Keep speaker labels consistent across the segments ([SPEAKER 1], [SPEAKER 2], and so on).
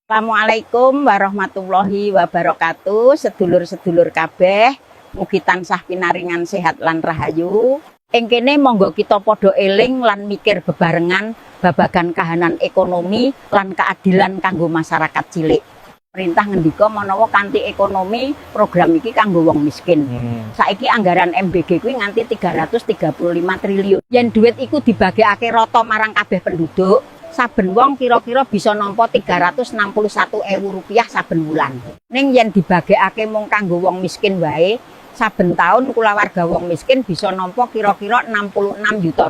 [SPEAKER 1] Assalamualaikum warahmatullahi wabarakatuh. Sedulur-sedulur kabeh, mugi tansah pinaringan sehat lan rahayu. Ing kene monggo kita padha eling lan mikir bebarengan babagan kahanan ekonomi lan keadilan kanggo masyarakat cilik. Perintah ngendika menawa kanthi ekonomi program iki kanggo wong miskin. Saiki anggaran MBG kuwi nganti 335 triliun. Yen dhuwit iku dibagekake rata marang kabeh penduduk, saben wong kira-kira bisa nampa Rp361.000 saben wulan. Ning yen dibagekake mung kanggo wong miskin wae, saben taun kulawarga wong miskin bisa nampa kira-kira Rp66 juta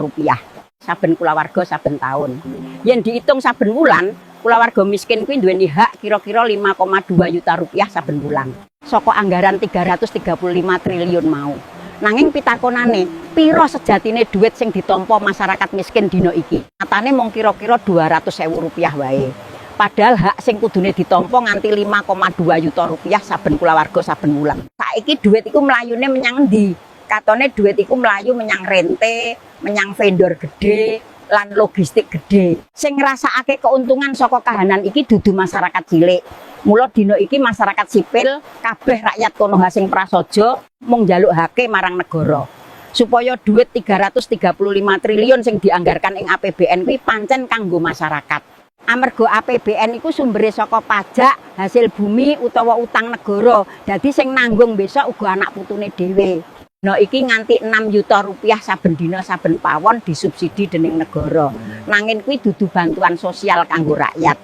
[SPEAKER 1] saben kulawarga saben taun. Yen diitung saben wulan, kulawarga miskin kuwi duweni hak kira-kira Rp5,2 juta saben wulan. Saka anggaran 335 triliun mau. Nanging pitakonane, piro sejatine duit sing ditampa masyarakat miskin dina iki? Nyatane mung kira-kira Rp200.000 wae. Padahal hak sing kudune ditampa nganti Rp5,2 juta saben kulawarga saben wulan. Saiki duit iku mlayune menyang endi? Katone duit iku mlayu menyang rente, menyang vendor gede, lan logistik gede. Sing ngrasakake keuntungan saka kahanan iki dudu masyarakat cilik. Mula dina iki masyarakat sipil kabeh rakyat kono sing prasaja mung njaluk hake marang negara. Supaya duit 335 triliun sing dianggarkan ing APBN kuwi pancen kanggo masyarakat. Amarga APBN iku sumbere saka pajak, hasil bumi utawa utang negara. Dadi sing nanggung besok uga anak putune dhewe. Nah iki nganti Rp6 juta saben dina saben pawon disubsidi dening negara. Nanging kuwi dudu bantuan sosial kanggo rakyat.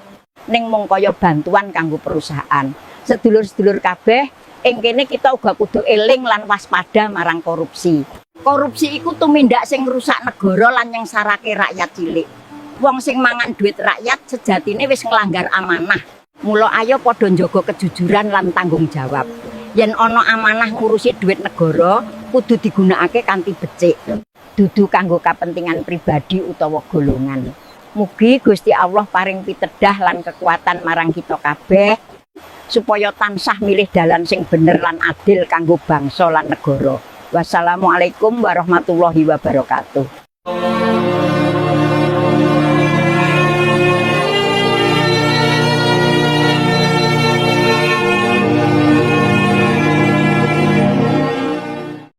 [SPEAKER 1] Ning mung kaya bantuan kanggo perusahaan. Sedulur-sedulur kabeh, ing kene kita uga kudu eling lan waspada marang korupsi. Korupsi iku tumindak sing ngrusak negara lan nyengsarake rakyat cilik. Wong sing mangan duit rakyat sejatine wis nglanggar amanah. Mula ayo padha njaga kejujuran lan tanggung jawab. Yen ana amanah ngurusi duit negara, kudu digunakake kanthi becik. Dudu kanggo kapentingan pribadi utawa golongan. Mugi Gusti Allah paring pitedah lan kekuatan marang kita kabeh supaya tansah milih dalan sing bener lan adil kanggo bangsa lan negara. Wassalamualaikum warahmatullahi wabarakatuh.